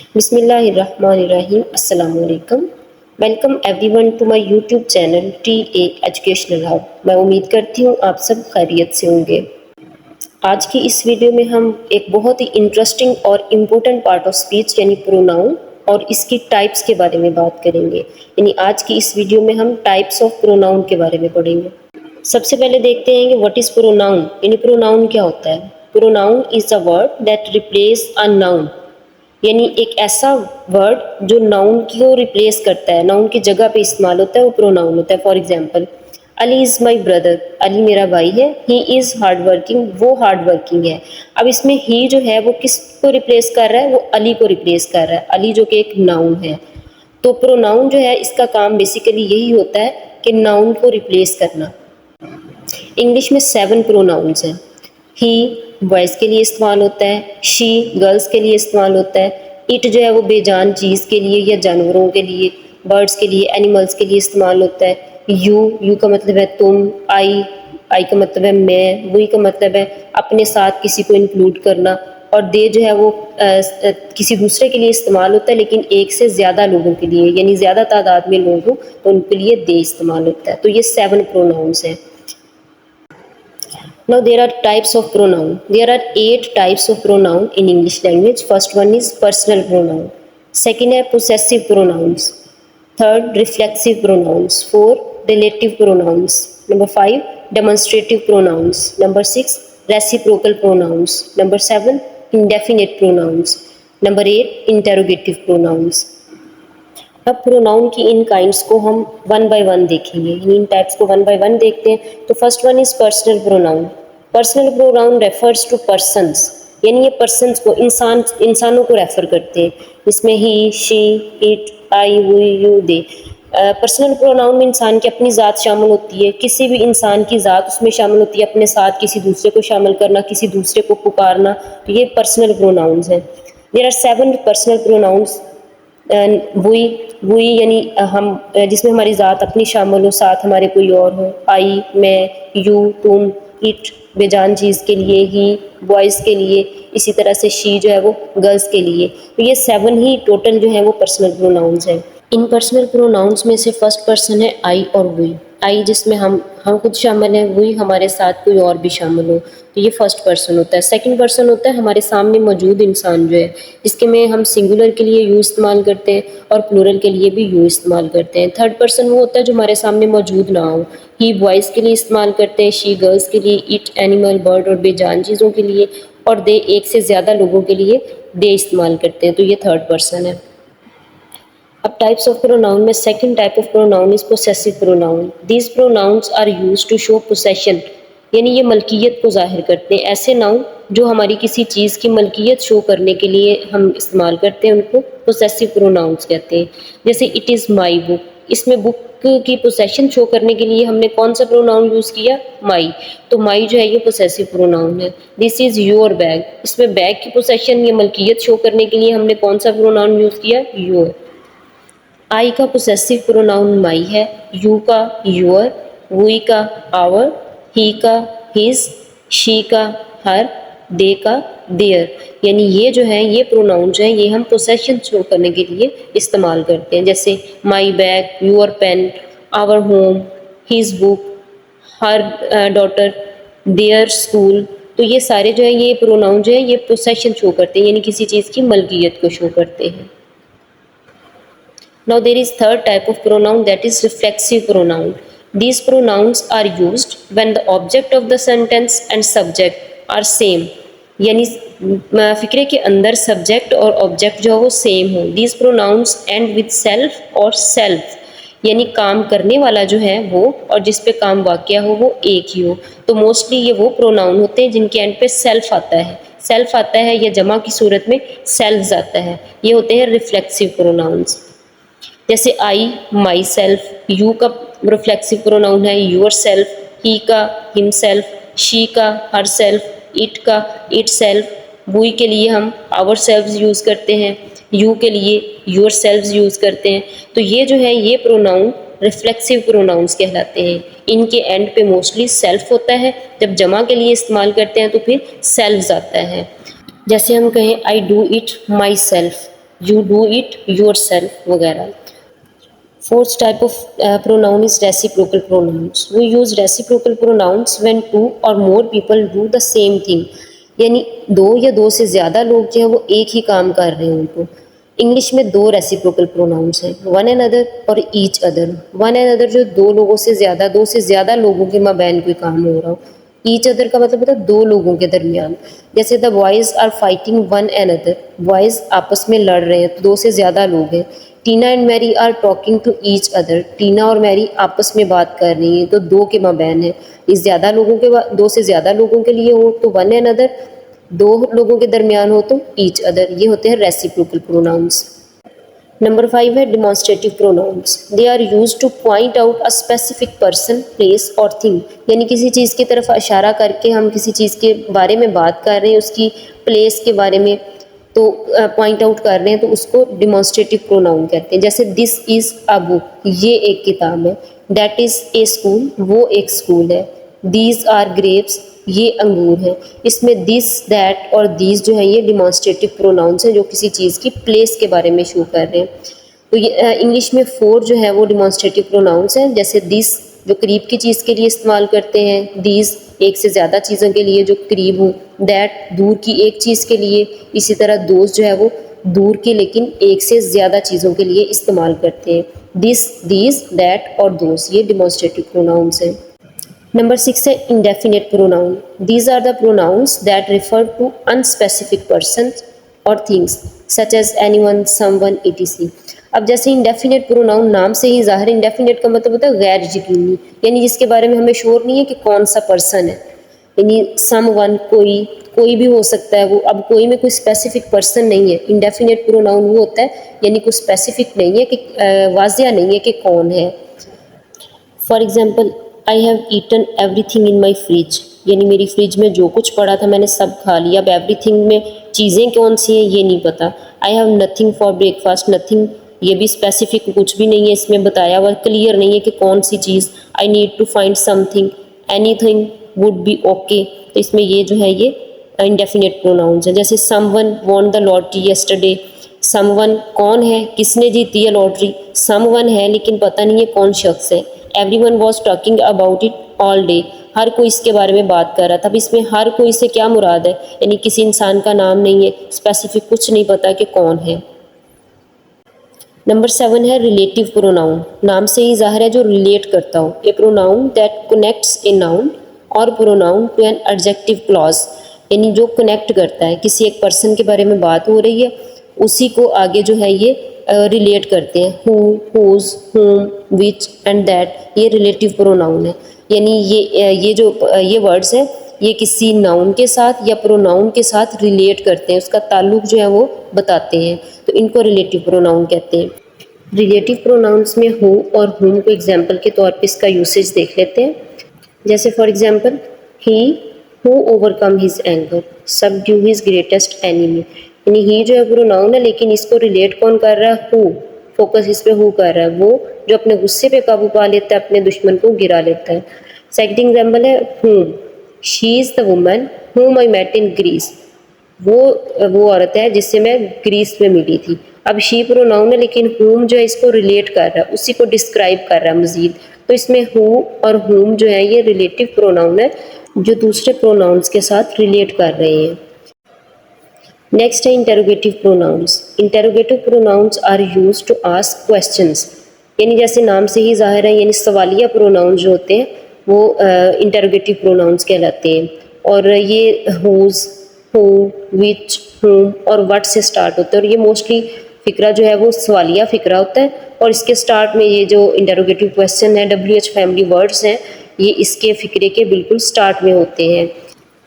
बिस्मिल्लाहिर्रहमानिर्रहीम अस्सलाम वालेकुम। Welcome everyone to my YouTube channel TA educational hub. मैं उम्मीद करती हूँ आप सब खैरियत से होंगे। आज की इस वीडियो में हम एक बहुत ही इंटरेस्टिंग और इम्पोर्टेंट पार्ट ऑफ स्पीच यानी प्रोनाउन और इसकी टाइप्स के बारे में बात करेंगे। यानी आज की इस वीडियो में हम टाइप्स ऑफ प्रोनाउन के बारे में पढ़ेंगे। सबसे पहले देखते हैं कि व्हाट इज़ प्रोनाउन। यानी प्रोनाउन क्या होता है। Pronoun is a word that replace a noun, यानी एक ऐसा वर्ड जो नाउन को रिप्लेस करता है, नाउन की जगह पे इस्तेमाल होता है, वो प्रोनाउन होता है। For example, Ali is my brother, Ali मेरा भाई है। ही इज़ हार्ड वर्किंग, वो हार्ड वर्किंग है। अब इसमें ही जो है वो किसको रिप्लेस कर रहा है, वो अली को रिप्लेस कर रहा है, अली जो कि एक नाउन है। तो प्रोनाउन जो है इसका काम बेसिकली यही होता है कि नाउन को रिप्लेस करना। इंग्लिश में 7 प्रोनाउंस हैं। ही बॉयज़ के लिए इस्तेमाल होता है, शी गर्ल्स के लिए इस्तेमाल होता है, इट जो है वो बेजान चीज़ के लिए या जानवरों के लिए, बर्ड्स के लिए, एनिमल्स के लिए इस्तेमाल होता है। यू का मतलब है तुम, आई का मतलब है मैं, वी का मतलब है अपने साथ किसी को इंक्लूड करना, और दे जो है वो किसी दूसरे के लिए इस्तेमाल होता है, लेकिन एक से ज़्यादा लोगों के लिए, यानी ज़्यादा तादाद में लोग हों तो उनके लिए दे इस्तेमाल होता है। तो ये 7 प्रोनाउंस हैं। Now there are types of pronoun. There are 8 types of pronoun in English language. First one is personal pronoun. Second है possessive pronouns. Third reflexive pronouns. 4 relative pronouns. Number 5 demonstrative pronouns. Number 6 reciprocal pronouns. Number 7 indefinite pronouns. Number 8 interrogative pronouns. अब pronoun की इन kinds को हम one by one देखेंगे, इन types को one by one देखते हैं। तो first one is personal pronoun. Personal pronoun refers to persons, यानी ये पर्सन्स को, इंसानों को रेफर करते हैं। इसमें he, she, it, I, we, you, they. Personal pronoun में इंसान की अपनी ज़ात शामिल होती है, किसी भी इंसान की ज़ात उसमें शामिल होती है, अपने साथ किसी दूसरे को शामिल करना, किसी दूसरे को पुकारना, तो ये पर्सनल प्रोनाउंस हैं। There are 7 personal pronouns. वही यानी हम, जिसमें हमारी ज़ात अपनी शामिल हो, साथ हमारे कोई और हो। आई मैं, यू तुम, इट बेजान चीज़ के लिए, ही बॉयज़ के लिए, इसी तरह से शी जो है वो गर्ल्स के लिए। तो ये 7 ही टोटल जो है वो पर्सनल प्रोनाउंस हैं। इन पर्सनल प्रोनाउंस में से फर्स्ट पर्सन है आई और वी। आई जिसमें हम खुद शामिल हैं, वी हमारे साथ कोई और भी शामिल हो, तो ये फर्स्ट पर्सन होता है। सेकंड पर्सन होता है हमारे सामने मौजूद इंसान जो है, जिसके में हम सिंगुलर के लिए यू इस्तेमाल करते हैं और प्लूरल के लिए भी यू इस्तेमाल करते हैं। थर्ड पर्सन वो होता है जो हमारे सामने मौजूद ना हो। ही बॉयज़ के लिए इस्तेमाल करते हैं, शी गर्ल्स के लिए, इट एनिमल बर्ड और बेजान चीज़ों के लिए, और दे एक से ज़्यादा लोगों के लिए दे इस्तेमाल करते हैं। तो ये थर्ड पर्सन है। अब टाइप्स ऑफ प्रोनाउन में second type of pronoun is possessive pronoun. These pronouns are used to show possession, यानी ये मलकियत को जाहिर करते हैं। ऐसे नाउन जो हमारी किसी चीज़ की मलकियत शो करने के लिए हम इस्तेमाल करते हैं, उनको पोसेसिव प्रोनाउंस कहते हैं। जैसे इट इज़ माई बुक, इसमें बुक की पोसेशन शो करने के लिए हमने कौन सा प्रोनाउन यूज़ किया, माई, तो माई जो है ये पोसेसिव प्रोनाउन है। दिस इज़ योर बैग, इसमें बैग की पोसेशन या मलकियत शो करने के लिए हमने कौन सा प्रोनाउन यूज़ किया, योर। आई का पोसेसिव प्रोनाउन माई है, यू का योर, वी का आवर, ही का हिज, शी का हर, दे का देयर। यानी ये जो है ये प्रोनाउन जो है ये हम पोसेशन शो करने के लिए इस्तेमाल करते हैं। जैसे my bag, your pen, our home, his book, her daughter, their school. तो ये सारे जो है ये प्रोनाउन जो है ये पोसेशन शो करते हैं, यानी किसी चीज़ की मलकियत को शो करते हैं। Now there is third type of pronoun, that is reflexive pronoun. These pronouns are used when the object of the sentence and subject are same. यानी फिक्रे के अंदर सब्जेक्ट और ऑब्जेक्ट जो है वो सेम हो। These pronouns end with self और self, यानी काम करने वाला जो है वो और जिस पे काम वाक़या हो वो एक ही हो। तो मोस्टली ये वो प्रोनाउन होते हैं जिनके एंड पे सेल्फ आता है, सेल्फ आता है या जमा की सूरत में सेल्व्स आता है। ये होते हैं रिफ्लेक्सिव प्रोनाउंस। जैसे आई माई सेल्फ, यू का रिफ्लेक्सिव प्रोनाउन है योर सेल्फ, ही का हिम सेल्फ, शी का हर सेल्फ, इट का इट सेल्फ, वी के लिए हम आवर सेल्व्स यूज़ करते हैं, यू के लिए योर सेल्व्स यूज़ करते हैं। तो ये जो है ये प्रोनाउन रिफ्लेक्सिव प्रोनाउंस कहलाते हैं। इनके एंड पे मोस्टली सेल्फ होता है, जब जमा के लिए इस्तेमाल करते हैं तो फिर सेल्व्स आता है। जैसे हम कहें I do it my self, you do it yourself वगैरह। Fourth type of pronoun is reciprocal pronouns. We use reciprocal pronouns when two or more people do the same thing. यानी दो या दो से ज़्यादा लोग जो है वो एक ही काम कर रहे हों तो इंग्लिश में दो रेसिप्रोकल प्रोनाउंस हैं, वन एंड अदर और each other. One and other जो दो से ज़्यादा लोगों के माबैन कोई काम हो रहा हो। ईच अदर का मतलब होता है दो लोगों के दरमियान। जैसे the boys are fighting one and other, boys आपस में लड़ रहे हैं तो दो से ज़्यादा लोग हैं। Tina and Mary are talking to each other, Tina और मैरी आपस में बात कर रही हैं तो दो के माबैन है। इस ज़्यादा लोगों के दो से ज़्यादा लोगों के लिए हो तो वन एंड अदर, दो लोगों के दरमियान हो तो ईच अदर। ये होते हैं रेसिप्रोकल प्रोनाउंस। नंबर 5 है demonstrative pronouns. They are use to point out a specific person, place और थिंग। यानी किसी चीज़ की तरफ इशारा करके हम किसी चीज़ के बारे में बात कर रहे हैं, उसकी प्लेस के बारे में तो पॉइंट आउट कर रहे हैं तो उसको डिमॉन्स्ट्रेटिव प्रोनाउन कहते हैं। जैसे दिस इज़ अ बुक, ये एक किताब है। दैट इज़ ए स्कूल, वो एक स्कूल है। दीज आर ग्रेप्स, ये अंगूर है। इसमें दिस, दैट और दीज जो है ये डिमॉन्स्ट्रेटिव प्रोनाउंस हैं जो किसी चीज़ की प्लेस के बारे में शो कर रहे हैं। तो ये इंग्लिश में 4 जो है वो डिमॉन्स्ट्रेटिव प्रोनाउंस हैं। जैसे दिस जो करीब की चीज़ के लिए इस्तेमाल करते हैं, दीज एक से ज़्यादा चीज़ों के लिए जो करीब हो, दैट दूर की एक चीज़ के लिए, इसी तरह दोस्त जो है वो दूर के लेकिन एक से ज़्यादा चीज़ों के लिए इस्तेमाल करते हैं। दिस, दीज, दैट और दोस्त ये डिमॉन्स्ट्रेटिव प्रोनाउंस हैं। नंबर 6 है indefinite pronoun. These are the pronouns that refer to unspecific person और things such as anyone, someone, etc। अब जैसे इंडेफिनेट प्रोनाउन नाम से ही ज़ाहिर, इंडेफिनेट का मतलब होता है गैर यकीनी, यानी जिसके बारे में हमें श्योर नहीं है कि कौन सा पर्सन है। यानी समवन कोई भी हो सकता है वो। अब कोई में कोई स्पेसिफिक पर्सन नहीं है। इंडेफिनेट प्रोनाउन वो होता है यानी कोई स्पेसिफिक नहीं है कि वाजिया नहीं है कि कौन है। For example, I have eaten everything in my fridge, यानी मेरी फ्रिज में जो कुछ पड़ा था मैंने सब खा लिया। अब एवरीथिंग में चीज़ें कौन सी हैं ये नहीं पता। I have nothing for breakfast, nothing ये भी स्पेसिफिक कुछ भी नहीं है इसमें बताया हुआ, क्लियर नहीं है कि कौन सी चीज़। I need to find something, anything would be okay. तो इसमें ये जो है ये इंडेफिनेट प्रोनाउंस है। जैसे someone won the lottery yesterday, someone कौन है, किसने जीती है लॉटरी। समवन है लेकिन पता नहीं है कौन शख्स है। Everyone was talking about it all day, हर कोई इसके बारे में बात कर रहा था। अब इसमें हर कोई से क्या मुराद है, यानी किसी इंसान का नाम नहीं है, स्पेसिफिक कुछ नहीं पता कि कौन है। नंबर 7 है रिलेटिव प्रोनाउन। नाम से ही ज़ाहिर है जो रिलेट करता हो। A pronoun that connects a noun और pronoun to an adjective clause, यानी जो कनेक्ट करता है, किसी एक पर्सन के बारे में बात हो रही है उसी को आगे जो है ये रिलेट करते हैं। हु, हुज, हुम, विच एंड दैट ये रिलेटिव प्रोनाउन है। यानी ये वर्ड्स हैं ये किसी नाउन के साथ या प्रोनाउन के साथ रिलेट करते हैं, उसका ताल्लुक जो है वो बताते हैं, तो इनको रिलेटिव प्रोनाउन कहते हैं। रिलेटिव प्रोनाउंस में हु और हुम को एग्जाम्पल के तौर पे इसका यूसेज देख लेते हैं। जैसे for example, he who overcome his anger, subdue his greatest enemy. यानी ही जो है प्रोनाउन है लेकिन इसको रिलेट कौन कर रहा है, हु, फोकस इस पे हु कर रहा है, वो जो अपने गुस्से पे काबू पा लेता है, अपने दुश्मन को गिरा लेता है। सेकंड एग्जाम्पल है हुम, शी इज़ द वुमन हुम आई मेट इन ग्रीस, वो औरत है जिससे मैं ग्रीस में मिली थी। अब शी प्रोनाउन है लेकिन हुम जो है इसको रिलेट कर रहा है, उसी को डिस्क्राइब कर रहा है मजीद। तो इसमें हु और हुम जो है ये रिलेटिव प्रोनाउन है जो दूसरे प्रोनाउंस के साथ रिलेट कर रहे हैं। नेक्स्ट है interrogative pronouns. Interrogative pronouns are used to ask questions, यानी जैसे नाम से ही जाहिर है यानी सवालिया प्रोनाउंस जो होते हैं वो इंटेरोगेटिव प्रोनाउंस कहलाते हैं। और ये हुज, हु, विच, हुम और व्हाट से स्टार्ट होते हैं और ये मोस्टली फ़िक्रा जो है वो सवालिया फ़िक्रा होता है और इसके स्टार्ट में ये जो इंटेरोगेटिव क्वेश्चन है WH फैमिली वर्ड्स हैं ये इसके फ़िक्रे के बिल्कुल स्टार्ट में होते हैं।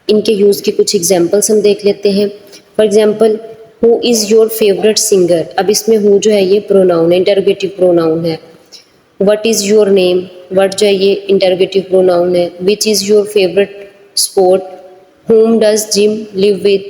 इनके यूज़ के कुछ एग्जांपल्स हम देख लेते हैं। For example, who is your favourite singer, अब इसमें हु जो है ये प्रोनाउन है, इंटेरोगेटिव प्रोनाउन है। What is your name, what जो है ये इंटेरोगेटिव प्रोनाउन है। Which is your favourite sport, whom does Jim live with,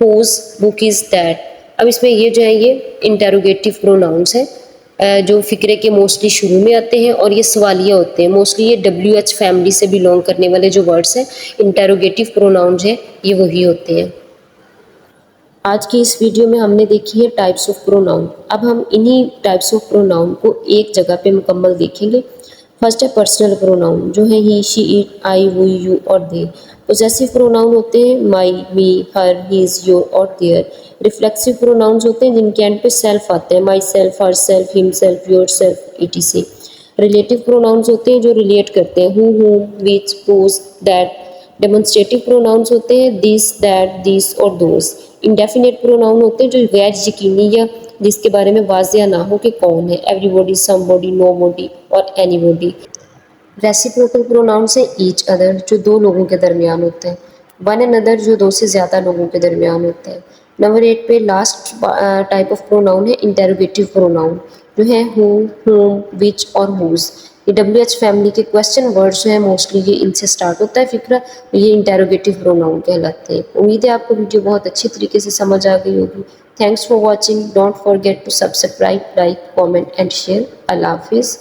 whose book is that। अब इसमें ये जो है ये इंटेरोगेटिव प्रोनाउंस है जो फ़िक्रे के मोस्टली शुरू में आते हैं और ये सवालिया होते हैं। मोस्टली ये WH फैमिली से बिलोंग करने वाले जो वर्ड्स हैं इंटेरोगेटिव प्रोनाउंस हैं ये वही होते हैं। आज की इस वीडियो में हमने देखी है टाइप्स ऑफ प्रोनाउन। अब हम इन्हीं टाइप्स ऑफ प्रोनाउन को एक जगह पे मुकम्मल देखेंगे। फर्स्ट है पर्सनल प्रोनाउन, जो है he, she, it, I, we, you और दे। पोजेसिव प्रोनाउन होते हैं my, me, her, his, your और देयर। रिफ्लेक्सिव प्रोनाउंस होते हैं जिनके एंड पे सेल्फ आते हैं, myself, herself, himself, yourself, etc। Relative pronouns होते हैं जो रिलेट करते हैं, who, which, whose, that. Demonstrative pronouns होते हैं दिस, दैट, दिस और दोज। इंडेफिनेट प्रोनाउन होते हैं जो गैर यकीनी या जिसके बारे में वाजिया ना हो कि कौन है, एवरीबॉडी, समबॉडी, नोबॉडी और एनीबॉडी। रेसिप्रोकल प्रोनाउंस है ईच अदर, जो दो लोगों के दरमियान होते हैं, वन अनदर, जो दो से ज़्यादा लोगों के दरमियान होते हैं। नंबर 8 पे लास्ट टाइप ऑफ प्रोनाउन है इंटेरोगेटिव प्रोनाउन, जो है हु, हुम, विच और हुज। ये WH फैमिली के क्वेश्चन वर्ड्स जो है मोस्टली ये इनसे स्टार्ट होता है फिक्रा, ये इंटेरोगेटिव प्रोनाउन कहलाते हैं। उम्मीद है आपको वीडियो बहुत अच्छी तरीके से समझ आ गई होगी। Thanks for watching, don't forget to subscribe, like, comment and share. अल्लाह हाफिज़।